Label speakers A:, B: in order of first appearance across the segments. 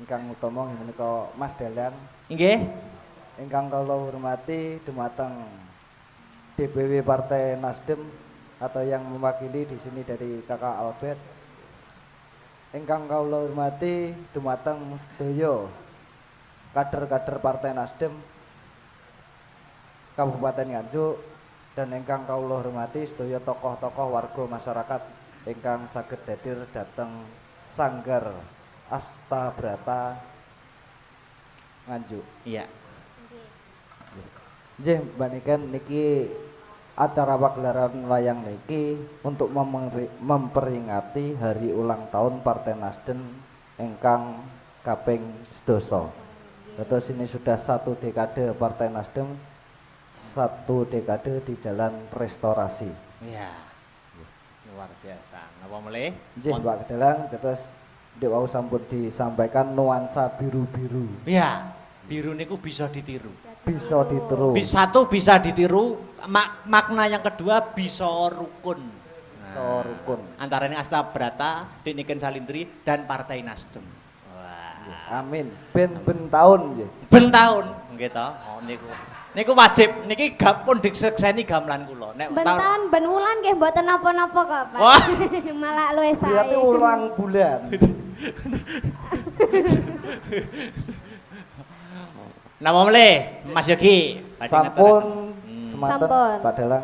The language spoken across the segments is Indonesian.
A: ingkang utama menika Mas Dalang.
B: Nggih.
A: Ingkang kula hormati dumateng DPW Partai Nasdem atau yang mewakili di sini dari Kakak Albert. Ingkang kula hormati dumateng sedaya kader-kader Partai Nasdem Kabupaten Nganjuk dan ingkang kula hormati sedaya tokoh-tokoh warga masyarakat ingkang saged hadir dhateng Sanggar Astabrata Nganjuk.
B: Iya.
A: Nggih, Mbak Niken niki acara pagelaran wayang niki untuk memperingati hari ulang tahun Partai Nasdem ingkang kaping 12. Terus ini sudah 1 dekade Partai Nasdem, 1 dekade di jalan restorasi.
B: Iya. Luar biasa. Napa melih?
A: Nggih, Mbak Dalang, terus ndek wau sampun disampaikan nuansa biru-biru.
B: Iya. Biru niku bisa ditiru.
A: Bisa ditiru.
B: Satu bisa ditiru, makna yang kedua bisa rukun.
A: Bisa rukun.
B: Antara ini Astabrata, Niken Salindri dan Partai Nasdem. Wah.
A: Amin. Ben tahun nggih.
B: Ben tahun nggih to. Oh niku. Niku wajib niki pun disekseni gamelan kula. Nek
C: Ben tahun ben wulan nggih mboten napa-napa kok, Pak.
B: Wah.
C: Malah luwih sae.
A: Berarti ulang bulan.
B: Nama melih Mas Yogi.
A: Sampun semanten
C: Sampun.
A: Pak Dalang.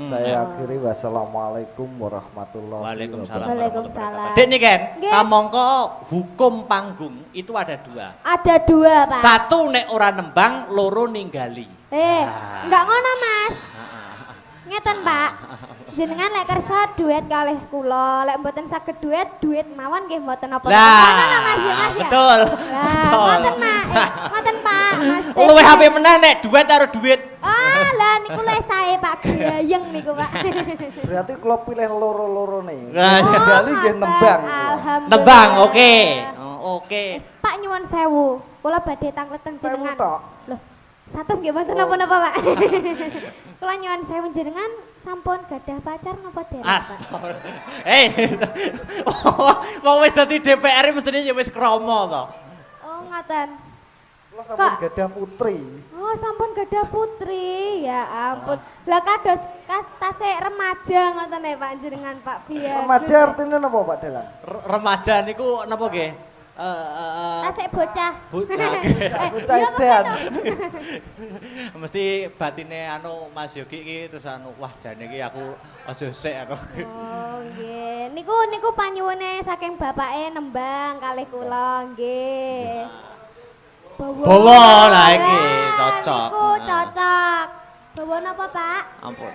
A: Saya
B: ya.
A: akhiri wassalamualaikum warahmatullahi
B: Waalaikumsalam.
A: wabarakatuh.
C: Waalaikumsalam.
B: Dek Niken,
C: Nggih.
B: kamangka hukum panggung itu ada 2.
C: Ada 2, Pak.
B: 1 nek ora nembang, loro ninggali.
C: Enggak ngono, Mas. Ngeten, Pak. Jenengan lek kersa duet kalih kula, lek mboten saged duet mawon nggih mboten napa-napa. Ngono lho, Mas ya, Mas ya.
B: Betul.
C: Lah, ngoten, Mak. Ngoten, Pak. Mas.
B: Luwih HP meneh nek duet karo duit.
C: Ah, lah niku luwih sae, Pak. Gayeng niku, Pak.
A: Berarti kalau pilih loro-loro nih.
B: Nah,
A: Kembali nggih nembang.
C: Alhamdulillah.
B: Tebang, oke. Oh, oke.
C: Pak nyuwun sewu. Kula badhe tangkleten
A: Sewu
C: jenengan.
A: tok.
C: Loh, satus nggih mboten napa-napa, Pak. Kula nyuwun sewu jenengan sampun gadah pacar napa dereng, Pak?
B: Astagfirullah. Wong wis dadi DPR mestine ya wis krama to.
C: Oh, ngaten.
A: Kalau sampun
C: Kak.
A: gadah putri.
C: Oh, sampun gadah putri. Ya ampun. Lah kados tasik remaja ngoten ya, Pak jenengan, Pak Biar.
A: Remaja artinya apa Pak Dalang?
B: Remaja niku napa nggih?
C: Tasik bocah.
A: Bocah
C: iya,
A: edan.
B: Mesti batine anu Mas Yogi iki terus anu wah jane iki aku aja sik aku.
C: Oh, nggih. Niku panyuwune saking bapake nembang kalih kula, nggih.
B: Bawa lah iki cocok.
C: Niku cocok. Bawa napa, Pak?
B: Ampun.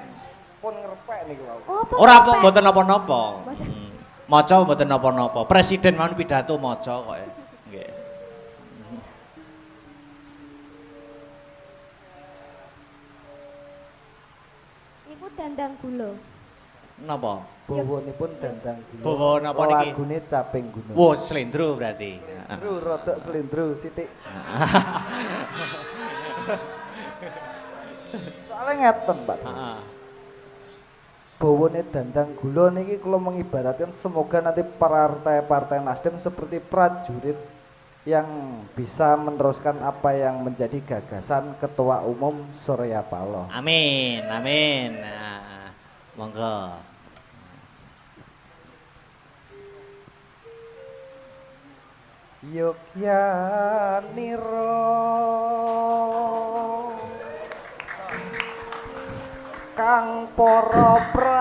A: Pun ngerepek nih wau.
C: Oh,
B: Ora
C: pepek.
B: mboten napa-napa.
C: Mboten.
B: Maca mboten napa-napa. Presiden mawon pidato maca kok. Nggih.
C: Niku dandang gula.
B: Napa?
A: Bawanipun dandang gula.
B: Bawa napa niki?
A: Lagune caping gunung.
B: Wo slendro berarti.
A: Lho rodok slendro sithik. Soalnya ngeten, Pak.
B: Heeh.
A: Bawane dandang gula niki kula mengibaratkan semoga nanti partai-partai Nasdem seperti prajurit yang bisa meneruskan apa yang menjadi gagasan Ketua Umum Surya Paloh.
B: Amin, amin. Nah, monggo.
A: Yogyaniro kang para prajurit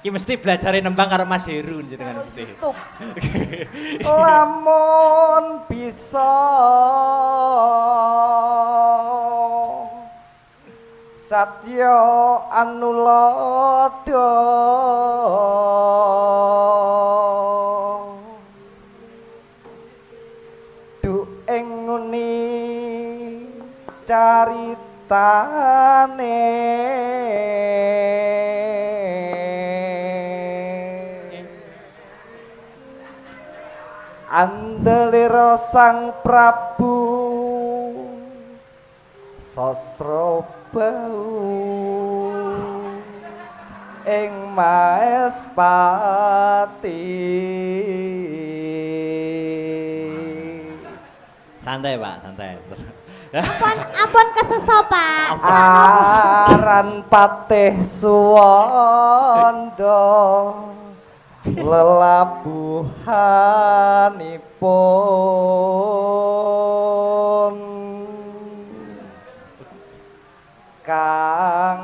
B: Ki mesti belajar nembang karo Mas Heru jenengan mesti.
A: tup lamun bisa satya anulada du ing nguni caritane andelira sang Prabu Sasrabau ing Maespati.
B: Santai Pak, santai.
C: Ampun keseso Pak.
A: Aran Patih Suwanda lelabuhanipun Kang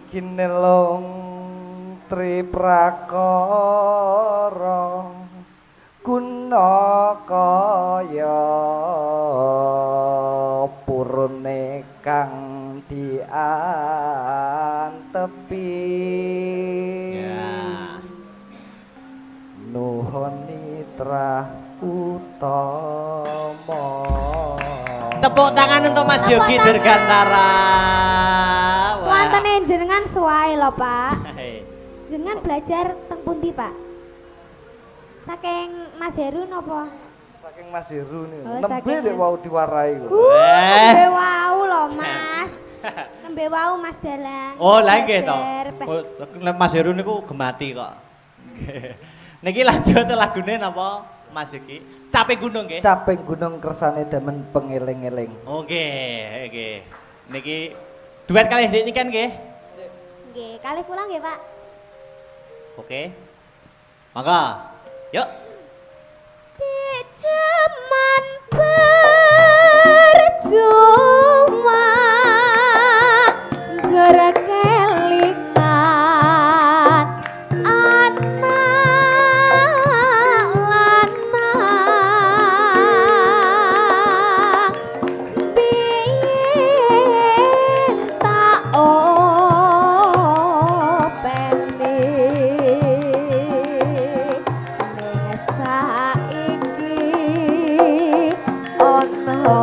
A: Kinelung Triprakara Gunakaya purune kang diantepi
B: Ya.
A: Nuhun Nitra Utama.
B: Tepuk tangan untuk Mas
C: Tepuk
B: Yogi
C: tangan.
B: Dirgantara.
C: Suwantene jenengan suwae lho Pak. Jenengan belajar teng pundi Pak? Saking Mas Heru napa?
A: Saking Mas Heru nih.
C: Oh,
A: Nembe
C: saking
A: nek wau diwarai kok.
C: Nembe wau lho Mas. Nembe wau Mas Dalang.
B: Oh, lah nggih to.
C: Belajar.
B: Mas Heru niku gemati kok. Niki lanjut lagune napa Mas Yogi? Capek gunung nggih.
A: Caping gunung kersane demen pengeling-eling.
B: Oke, oke. Niki duet kali Dik nikan nggih.
C: Nggih, kalih kula nggih Pak.
B: Oke. Maka, yuk.
C: Di zaman percuma jara kelingan anak lanang biyen tak openi saiki ono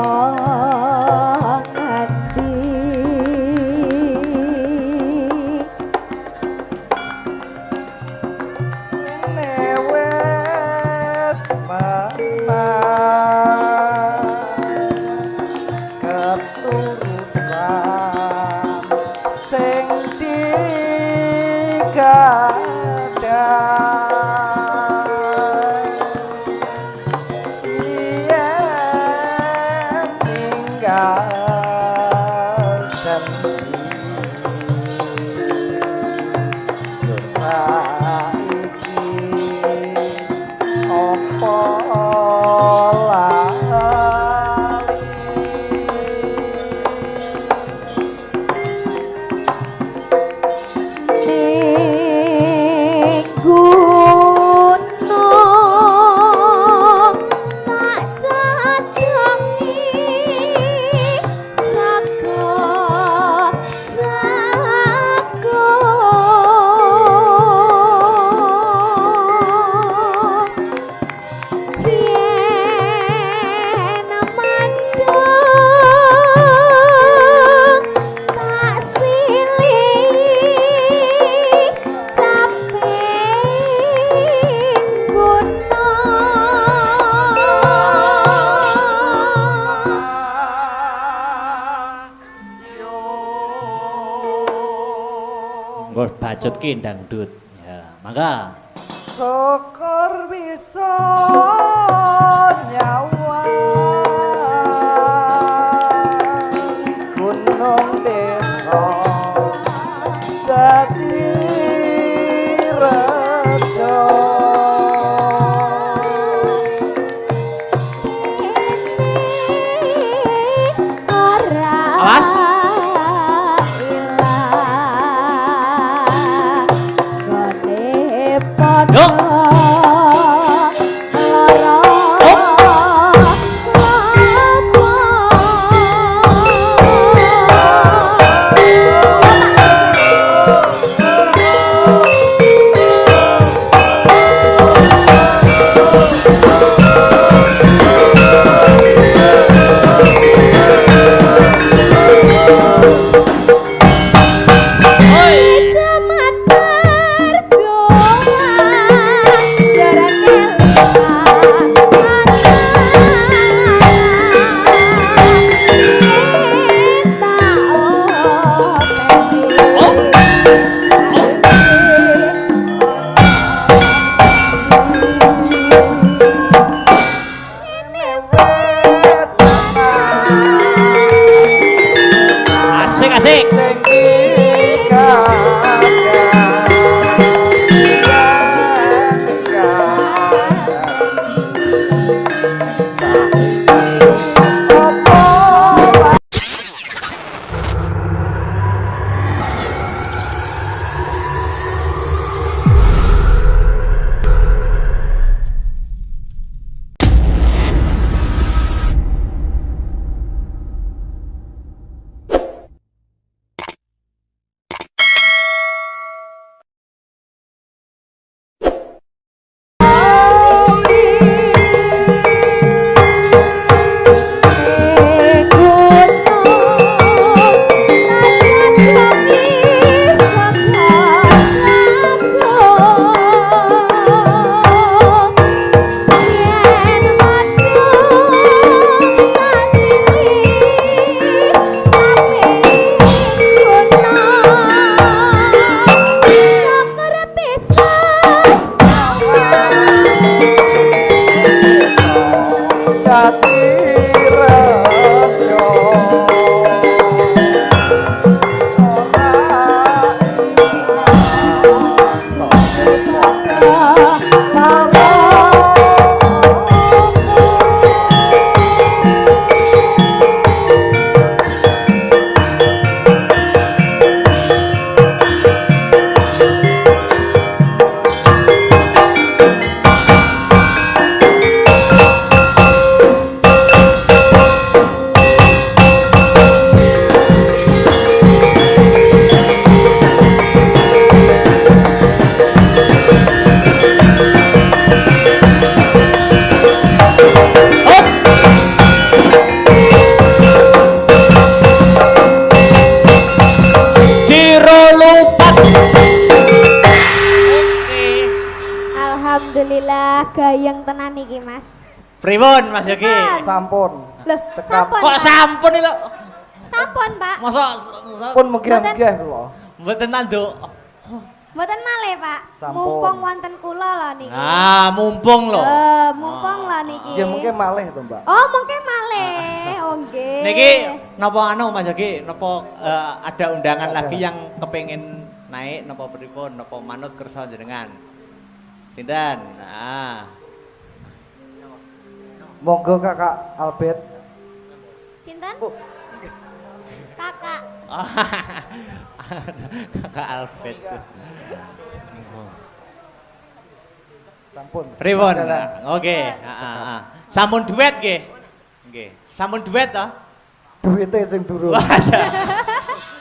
C: ngendi
A: Newes mana keturunan sing digadai yen tinggal janji saiki apa
C: ning gunung tak cadangi saka yen mandang tak silih caping gunung
B: Nggo bacut ki dangdut. Ya, mangga.
A: syukur bisa nyawa gunung desa dadi rejo
B: Awas. Yuk.
C: Zaman perjuangan Alhamdulillah gayeng tenan iki Mas.
B: Pripun Mas Yogi?
A: Sampun.
C: Loh,
A: Cekap.
C: sampun.
B: Kok
C: Pak?
B: sampun iki lho?
C: Sampun, Pak.
B: Masa
A: Pun megah-megah kula.
B: mboten tanduk.
C: Mboten malih, Pak.
A: Sampun.
C: Mumpung wonten kula lho niki.
B: Ah, mumpung lho.
C: Mumpung lho niki.
A: Ya mungkin malih to, Mbak.
C: Oh, mungkin malih. Oh, nggih.
B: Niki napa anu Mas Yogi, napa ada undangan
A: Ada.
B: lagi yang kepengin naik napa pripun, napa manut kersa jenengan? Sinten? Ah.
A: Monggo Kakak Albert.
C: Sinten?
A: Oh.
C: Kakak.
B: Kakak Alfred.
A: Sampun.
B: Pripun?
A: Mas Dalan.
B: Oke, heeh. Sampun duet nggih. Nggih. Sampun duet to?
A: Duwite sing durung.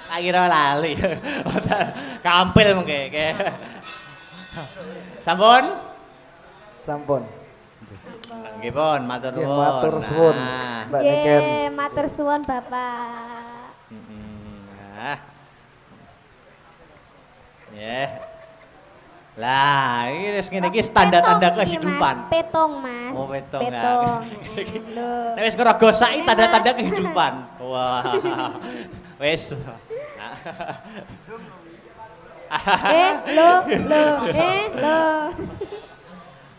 B: Tak kira lali. Kampil mengke. Sampun?
A: Sampun.
B: Nggih pun, matur
A: Nggih,
B: nuwun.
A: matur suwun.
B: Nah.
A: Mbak Niken.
C: Nggih, matur suwun Bapak.
B: Nah. Ya. Lah, ini wis ngene iki tanda-tanda
C: Petung iki,
B: kehidupan.
C: Mas. Petung, Mas.
B: Oh, petung,
C: Petung.
B: ya.
C: Lho.
B: Nek wis ngerogosaki tanda-tanda kehidupan. Wah. Wis.
C: Lho.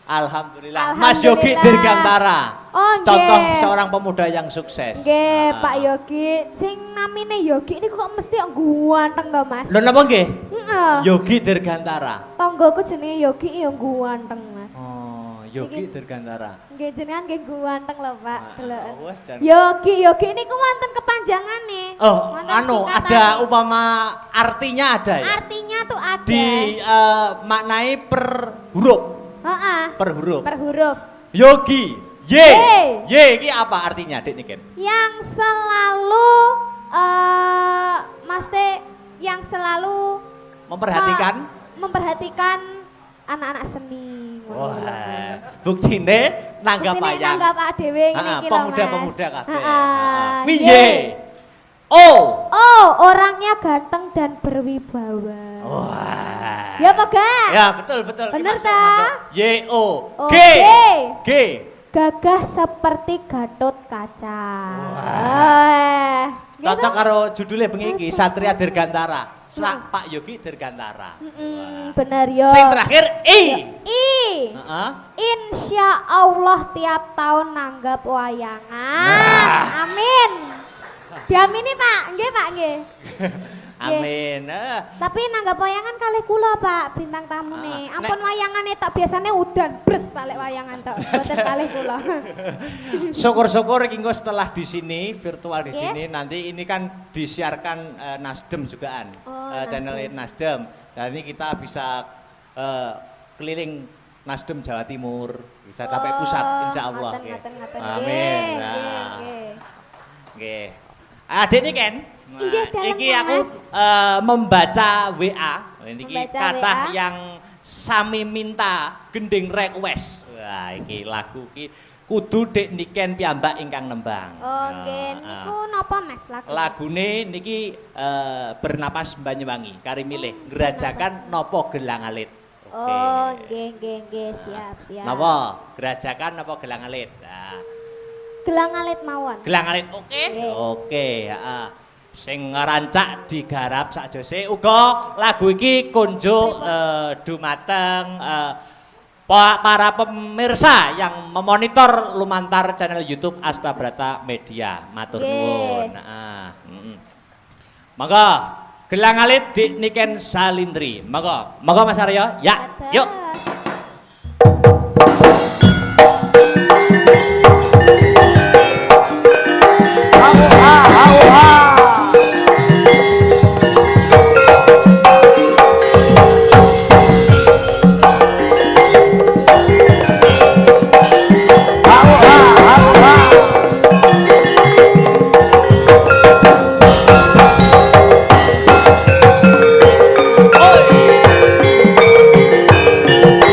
B: Alhamdulillah. Mas Yogi
C: Alhamdulillah.
B: Dirgantara.
C: Oh,
B: Contoh
C: nggih.
B: seorang pemuda yang sukses.
C: Nggih,
B: Ah.
C: Pak Yogi. Sing namine Yogi niku kok mesti ganteng to, Mas?
B: Lho napa nggih?
C: Heeh.
B: Yogi Dirgantara.
C: Tanggoku jenenge Yogi ya ganteng, Mas.
B: Oh, Yogi
C: Iki-
B: Dirgantara.
C: Nggih jenengan nggih ganteng lho, Pak. Deloken.
B: Wah, jan-
C: Yogi niku wonten kepanjangane.
B: Oh,
C: Wonten
B: anu
C: singkatane.
B: ada upama artinya ada ya?
C: Artinya tuh ada.
B: Di maknai per huruf,
C: Heeh.
B: per huruf.
C: Per huruf.
B: Yogi, Y.
C: Y.
B: Y iki apa artinya, Dik Niken?
C: Yang selalu Mas Teh yang selalu
B: Memperhatikan.
C: memperhatikan anak-anak seni.
B: Wah, buktine nanggap
C: Buktine
B: wayang.
C: nanggap dhewe ngene
B: Ah,
C: iki lho,
B: pemuda-pemuda
C: Mas.
B: kabeh.
C: Heeh.
B: Piye?
C: Y.
B: Oh.
C: Oh, orangnya ganteng dan berwibawa.
B: Wah.
C: Ya apa gak?
B: Ya, betul betul. Ki
C: Bener
B: masuk,
C: ta?
B: masuk. Y O G. G.
C: Gagah seperti Gatot Kaca.
B: Wah.
C: Gitu.
B: Cocok karo judulnya bengi iki,
C: Cocok,
B: Satria
C: cocok.
B: Dirgantara. Pak Yogi Dirgantara. Wah.
C: Bener yo.
B: Sing terakhir I.
C: I.
B: Heeh.
C: Insya Allah tiap tahun nanggap wayangan.
B: Nah.
C: Amin. Diamini Pak, nggih Pak nggih.
B: Amin.
C: Tapi nanggap wayangan kalih kula Pak bintang tamu nih.
B: Ah,
C: Ampun wayangane tak biasanya udan bres balik wayangan tok. Boten kalih kula.
B: Syukur-syukur Kingko setelah di sini virtual di
C: Oke.
B: sini nanti ini kan disiarkan Nasdem jugaan
C: Oh,
B: channel Nasdem. Dan ini kita bisa keliling Nasdem Jawa Timur, bisa sampai pusat insya Allah.
C: Ngaten, ngaten, ngaten.
B: Amin.
C: Nggih,
B: Nah.
C: nggih, nggih.
B: Oke. Adik ini kan,
C: Inggih, dalem,
B: iki aku
C: Mas.
B: membaca WA, ini
C: Membaca
B: kata
C: WA.
B: yang sami minta gending request. Wah, iki lagu iki kudu Dek Niken piyambak ingkang nembang.
C: Oh, nggih. Niku napa Mas lagu?
B: Lagune niki bernapas Banyuwangi, kari milih gerajakan nopo gelang alit. Oke.
C: Oh, nggih, siap.
B: Napa? Gerajakan nopo gelang alit? Nah.
C: Gelang alit mawon.
B: Gelang alit oke?
C: Nggih.
B: Oke, heeh. Sing ngerancak digarap sakjose uga lagu iki kunjuk dumateng para pemirsa yang memonitor lumantar channel YouTube Astabrata Media. Matur
C: Nggih.
B: nuwun. Heeh. Monggo gelang alit Dik Niken Salindri. Monggo Mas Aryo. Ya, yuk.
D: Oi.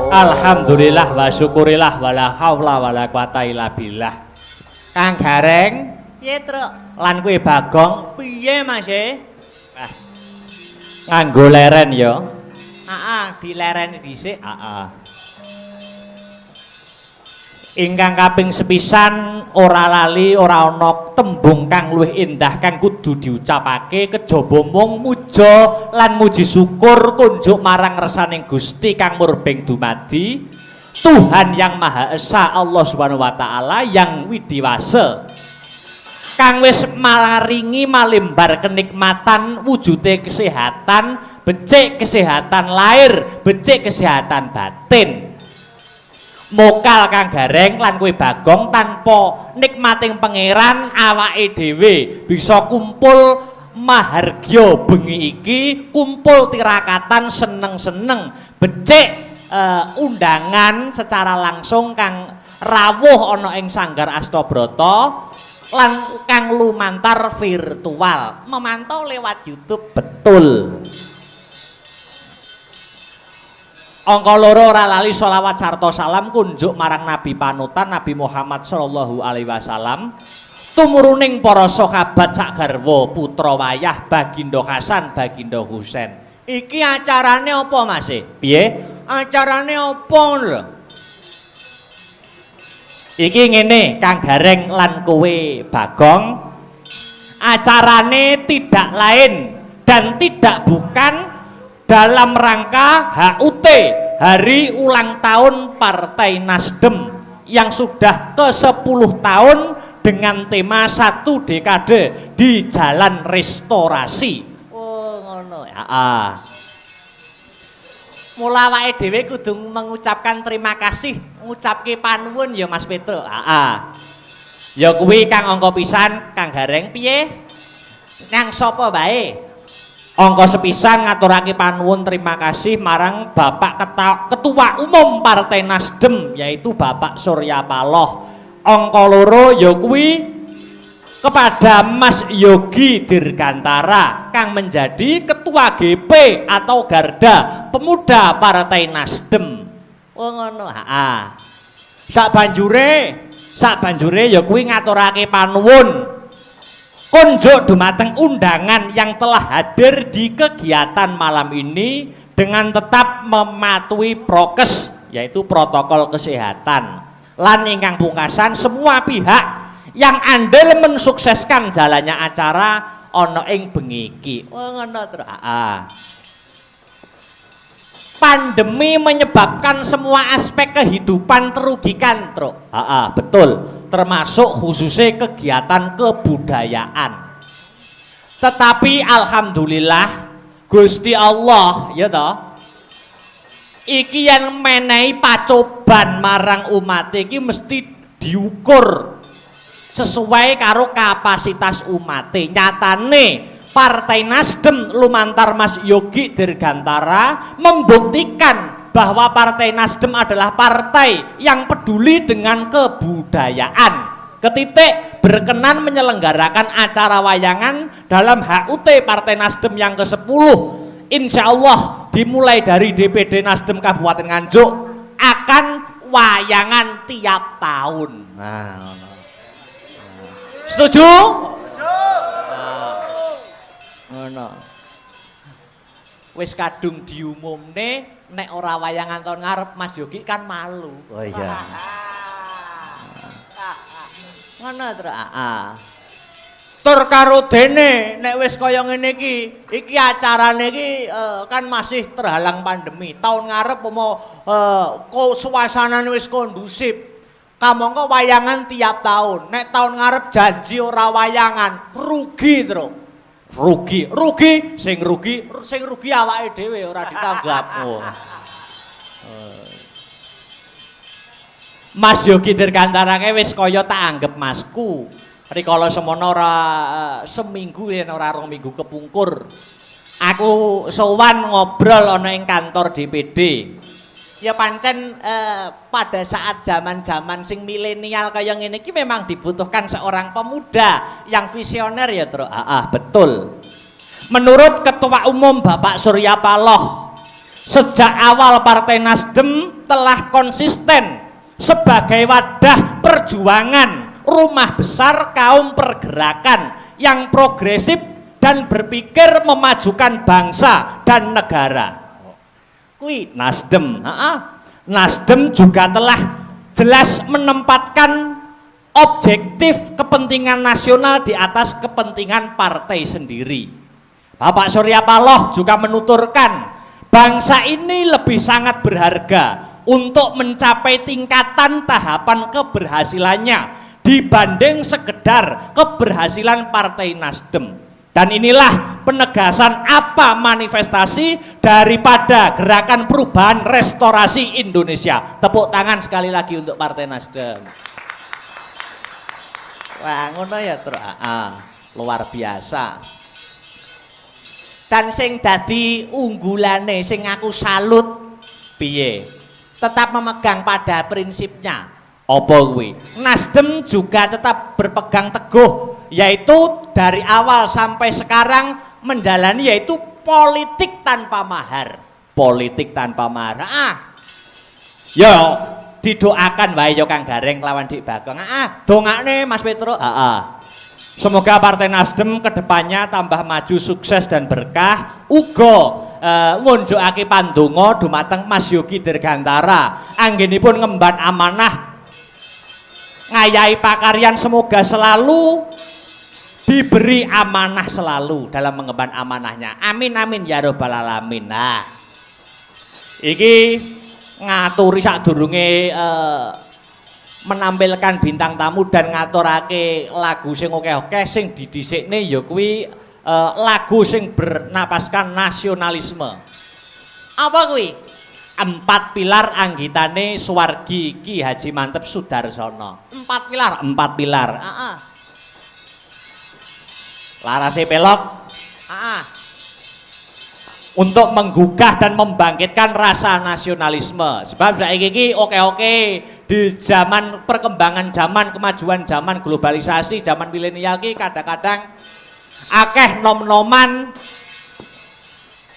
B: Alhamdulillah wa syukurillah wala haula wala quwata illa billah. Kang Gareng, piye truk? Lan kuwi Bagong, piye Mas e? Wah. Nganggo leren ya. Heeh, dilereni dhisik, heeh. Ingkang kaping sepisan ora lali ora ana tembung kang luwih endah kang kudu diucapake kejaba mung muja lan muji syukur kunjuk marang resaning Gusti kang murbeng dumadi Tuhan yang Maha Esa Allah Subhanahu wa taala yang widiwasa kang wis maringi malimbar kenikmatan wujude kesehatan becik kesehatan lahir becik kesehatan batin. Mokal Kang Gareng lan kowe Bagong tanpa nikmating pangeran awake dhewe bisa kumpul mahargya bengi iki kumpul tirakatan seneng-seneng becik undangan secara langsung kang rawuh ana ing Sanggar Astabrata lan kang lumantar virtual memantau lewat YouTube betul. Angka loro ora lali sholawat sarta salam kunjuk marang Nabi panutan Nabi Muhammad sallallahu alaihi wasallam tumuruning para sahabat sak garwa putra wayah Baginda Hasan Baginda Husain. Iki acarane apa Mas? Piye? Acarane apa lho? Iki ngene Kang Gareng lan kowe Bagong. Acarane tidak lain dan tidak bukan dalam rangka HUT Hari Ulang Tahun Partai Nasdem yang sudah ke-10 tahun dengan tema 1 dekade di Jalan Restorasi. Oh ngono ya. Mula awake dhewe kudu mengucapkan terima kasih, ngucapke panuwun ya Mas Petro. Ya kuwi Kang angka pisan Kang Gareng piye? Nang sapa bae? Angka sepisan ngaturake panuwun terima kasih marang Bapak Ketua Umum Partai Nasdem yaitu Bapak Surya Paloh. Angka loro ya kuwi kepada Mas Yogi Dirgantara kang menjadi Ketua GP atau Garda Pemuda Partai Nasdem. Oh ngono, Sak banjure ya kuwi ngaturake panuwun kunjuk dumateng undangan yang telah hadir di kegiatan malam ini dengan tetap mematuhi prokes yaitu protokol kesehatan lan ingkang pungkasan semua pihak yang andil mensukseskan jalannya acara ana ing bengi iki. Oh ngono terus. Pandemi menyebabkan semua aspek kehidupan terugikan, Truk. Betul. Termasuk khususnya kegiatan kebudayaan. Tetapi alhamdulillah Gusti Allah ya toh. Iki yang menehi pacoban marang umat iki mesti diukur sesuai karo kapasitas umat. Nyatane Partai Nasdem lumantar Mas Yogi Dirgantara membuktikan bahwa Partai Nasdem adalah partai yang peduli dengan kebudayaan. Ketitik berkenan menyelenggarakan acara wayangan dalam HUT Partai Nasdem yang ke-10. Insya Allah dimulai dari DPD Nasdem Kabupaten Nganjuk akan wayangan tiap tahun. Setuju? Ngono. Wis kadung diumumne nek ora wayangan tahun ngarep Mas Yogi kan malu. Oh iya. Ngono terus. Tur karo dene nek wis kaya ngene iki acarane iki kan masih terhalang pandemi. Tahun ngarep kok suasanane wis kondusif. Kamangka wayangan tiap tahun. Nek tahun ngarep janji ora wayangan, rugi terus. Rugi sing rugi awake dhewe ora ditanggap. Mas Yogi Dirgantara wis kaya tak anggap masku. Rikala semono ora seminggu yen ora 2 minggu kepungkur. Aku sowan ngobrol ana ing kantor DPD. Ya pancen pada saat zaman-zaman sing milenial kaya ngene iki memang dibutuhkan seorang pemuda yang visioner ya, Tru. Betul. Menurut Ketua Umum Bapak Surya Paloh, sejak awal Partai Nasdem telah konsisten sebagai wadah perjuangan rumah besar kaum pergerakan yang progresif dan berpikir memajukan bangsa dan negara. Kui Nasdem, Nasdem juga telah jelas menempatkan objektif kepentingan nasional di atas kepentingan partai sendiri. Bapak Surya Paloh juga menuturkan bangsa ini lebih sangat berharga untuk mencapai tingkatan tahapan keberhasilannya dibanding sekedar keberhasilan Partai Nasdem. Dan inilah penegasan apa manifestasi daripada gerakan perubahan restorasi Indonesia. Tepuk tangan sekali lagi untuk Partai Nasdem. Wah, ngono ya, Tru. Luar biasa. Dan sing dadi unggulane sing aku salut piye? Tetap memegang pada prinsipnya. Apa kuwi? Nasdem juga tetap berpegang teguh, yaitu dari awal sampai sekarang menjalani yaitu politik tanpa mahar. Politik tanpa mahar. Yo didoakan wae yo Kang Gareng lawan Dik Bagong. Dongakne Mas Petro. Semoga Partai Nasdem kedepannya tambah maju, sukses dan berkah. Uga ngunjukake pandonga dumateng Mas Yogi Dirgantara anggenipun ngemban amanah ngayahi pakaryan, semoga selalu diberi amanah selalu dalam mengemban amanahnya. Amin amin ya robbal alamin. Nah, iki ngaturi sadurunge menampilkan bintang tamu dan ngaturake lagu sing oke-oke sing didhisikne ya kuwi lagu sing bernapaskan nasionalisme. Apa kuwi? 4 pilar anggitane Suwargi Ki Haji Mantep Sudarsono. 4 pilar, 4 pilar. Larase pelok. Untuk menggugah dan membangkitkan rasa nasionalisme. Sebab saiki iki oke-oke di zaman perkembangan zaman, kemajuan zaman, globalisasi, zaman milenial iki kadang-kadang akeh nom-noman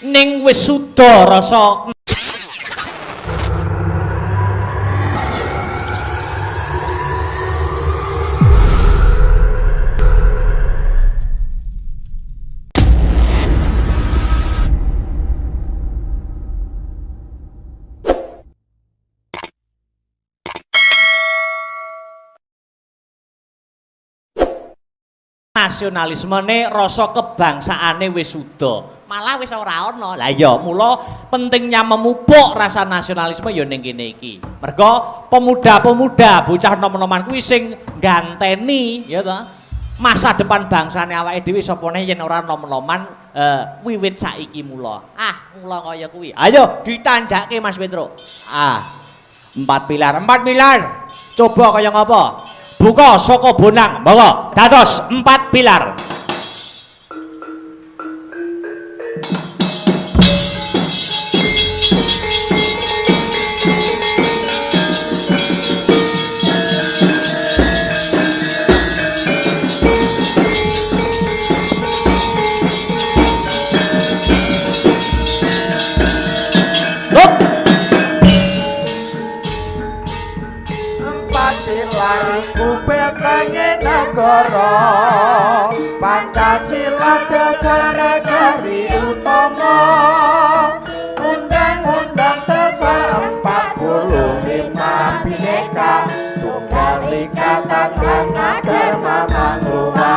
B: ning wisuda rasa nasionalisme ne rasa kebangsaane wis suda, malah wis ora ana. Lah ya mula pentingnya memupuk rasa nasionalisme ya ning kene iki. Mergo pemuda-pemuda bocah nom-noman kuwi sing ganteni ya to masa depan bangsane awake dhewe sapa ne yen ora nom-noman wiwit saiki mula. Mula kaya kuwi. Ayo ditandake Mas Petro. 4 pilar, 4 pilar. Coba kaya ngapa? Buka saka bonang, monggo dados 4 pilar.
D: Pancasila dasar negari utama, Undang-Undang Dasar 45 Bhinneka Tunggal Ika Tadhana Dharma Mangruwa,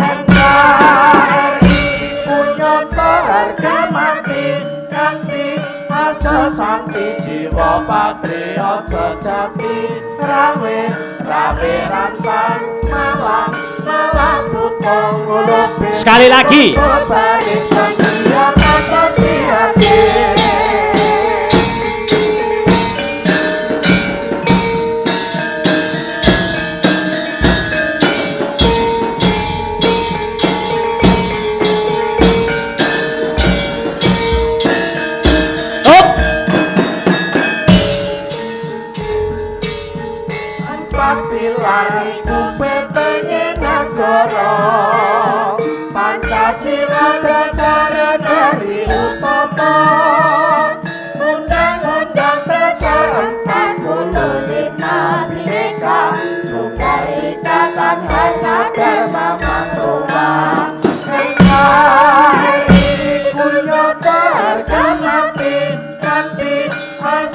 D: NKRI punyata harga mati kanthi asa santi jiwa patriot sejati, rawe rantas malam putra ngulupi.
B: Sekali lagi.
D: Pancasila dasar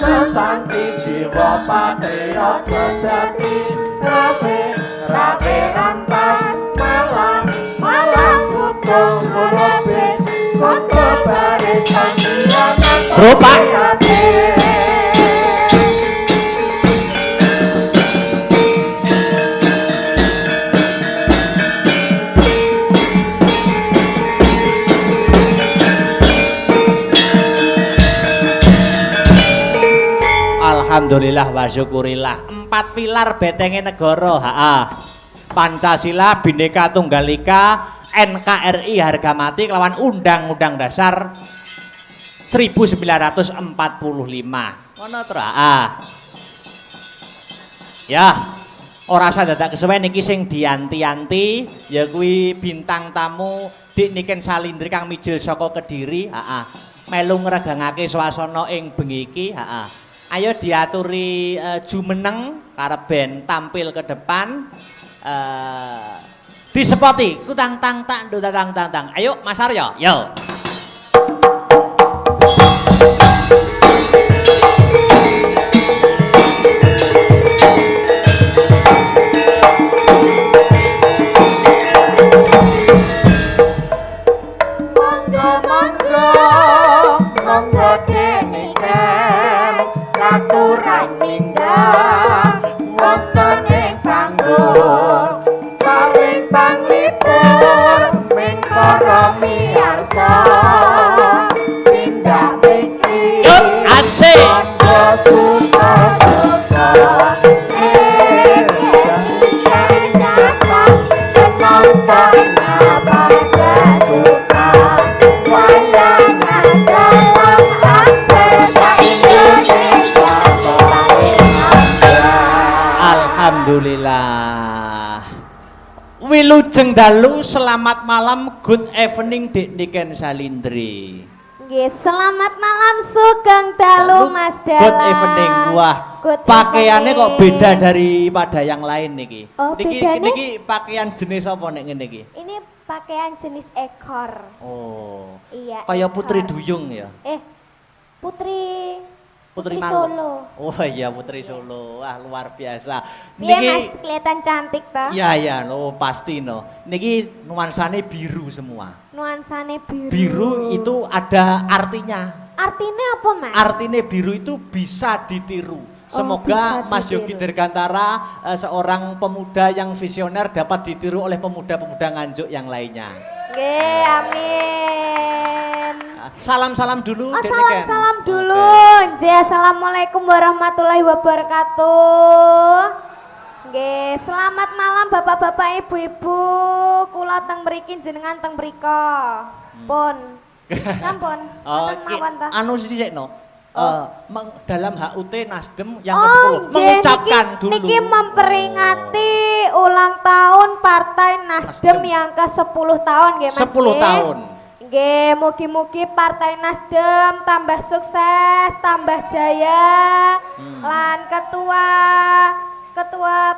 D: sesanti jiwa patriot sejati rawe rawe rantas malang malang kutung lulubis kutu barisan dianan
B: Rupa. Alhamdulillah wa syukurillah. 4 pilar betenge negara. Pancasila, Bhinneka Tunggal Ika, NKRI harga mati kelawan Undang-Undang Dasar 1945. Ngono to, Ya, ora usah dadak kesuwen iki sing dianti-anti ya kuwi bintang tamu Dik Niken Salindri kang mijil saka Kediri, melu ngregangake swasana ing bengi iki, Ayo diaturi jumeneng karep ben tampil ke depan. Disepoti kutang tang tak tang tang tang. Ayo Mas Aryo, yo.
D: Aturan mindah wonten ing panggung paling panglipur ming para miyarsa tindak mriki
B: asik Alhamdulillah. Wilujeng dalu, selamat malam, good evening Dik Niken Salindri.
C: Nggih, selamat malam sugeng dalu Mas Dalang.
B: Good evening. Wah, pakaiannya kok beda daripada yang lain niki.
C: Oh,
B: niki pakaian jenis apa nek ngene iki?
C: Ini pakaian jenis ekor.
B: Oh.
C: Iya.
B: Kayak
C: ekor.
B: Putri Duyung ya.
C: Putri
B: Solo. Oh iya Putri Solo. Wah luar biasa.
C: Iya Mas, kelihatan cantik toh?
B: Iya lo pasti no. Niki nuansane biru semua.
C: Nuansane biru.
B: Biru itu ada artinya.
C: Artinya apa Mas?
B: Artinya biru itu bisa ditiru. Semoga Mas Yogi Dirgantara seorang pemuda yang visioner dapat ditiru oleh pemuda-pemuda Nganjuk yang lainnya.
C: Nggih, amin.
B: Salam-salam dulu.
C: Salam dulu. Nggih, assalamualaikum warahmatullahi wabarakatuh. Nggih, selamat malam Bapak-bapak, Ibu-ibu. Kula teng mriki jenengan teng mriko. Pun. Sampun.
B: Anu sithikno. Dalam HUT Nasdem yang ke-10 mengucapkan dulu.
C: Niki memperingati ulang tahun Partai Nasdem yang ke-10 tahun nggih Mas.
B: 10 tahun.
C: Nggih, mugi-mugi Partai Nasdem tambah sukses, tambah jaya. Lan ketua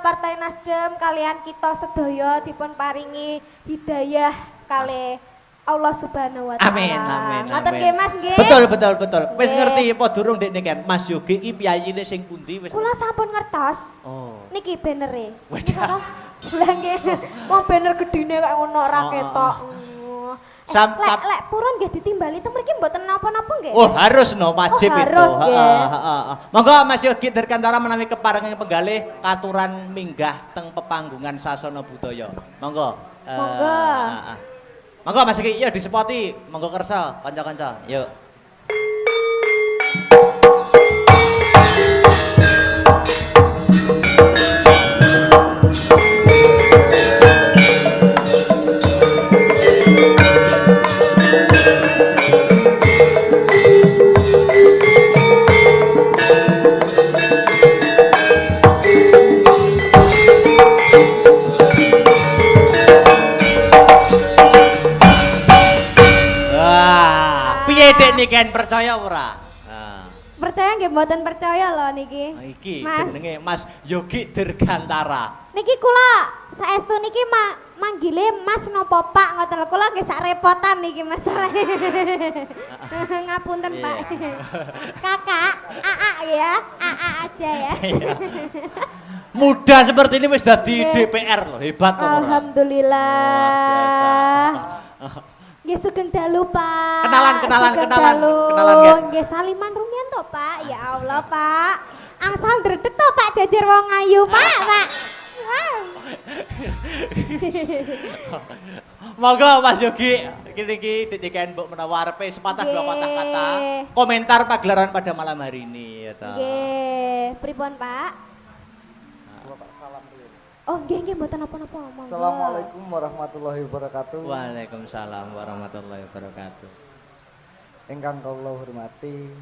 C: Partai Nasdem kalian kita sedaya dipun paringi hidayah kalih Allah Subhanahu wa taala.
B: Amin.
C: Ngoten nggih Mas nggih.
B: Betul. Wis ngerti apa durung Dik Niken? Mas Yogi iki piyayine sing pundi wis?
C: Kula sampun ngertos.
B: Oh.
C: Niki banere.
B: Wadah.
C: Lah nggih. Wong banner gedine kaya ngono ora ketok. Lek purun nggih ditimbali teng mriki mboten napa-napa nggih.
B: Oh, harus no, wajib itu.
C: Harus nggih.
B: Monggo Mas Yogi Dirgantara menawi keparengan penggalih katuran minggah teng pepanggungan sasana budaya. Monggo. Monggo Mas Yogi, yuk disepoti. Monggo kersa kanca-kanca. Yuk.
C: Wah,
B: piye Dik Niken percaya ora?
C: Percaya nggih mboten percaya lho niki.
B: Iki
C: Mas.
B: jenenge Mas Yogi Dirgantara.
C: Niki kula saestu niki manggile Mas napa Pak ngoten lho. Kula nggih sak repotan niki masalah. Ngapunten Pak. Kakak, AA ya. AA aja ya.
B: Muda seperti ini wis dadi
C: Nggih.
B: DPR loh, hebat loh.
C: Alhamdulillah. Nggih sugeng dalu Pak.
B: Kenalan.
C: Sugeng
B: Kenalan,
C: dalu. Nggih saliman rumiyin to Pak. Ya Allah Pak. Angsal ndredeg to Pak jajar wong ayu Pak, Pak. Wow.
B: Monggo Mas Yogi, iki didikan Mbok menawa arepe sepatah dua patah kata komentar pagelaran pada malam hari ini ya ta.
C: Nggih, pripun Pak? Oh, nggih mboten napa-napa. Monggo.
A: Assalamualaikum warahmatullahi wabarakatuh.
B: Waalaikumsalam warahmatullahi wabarakatuh.
A: Ingkang kula hormati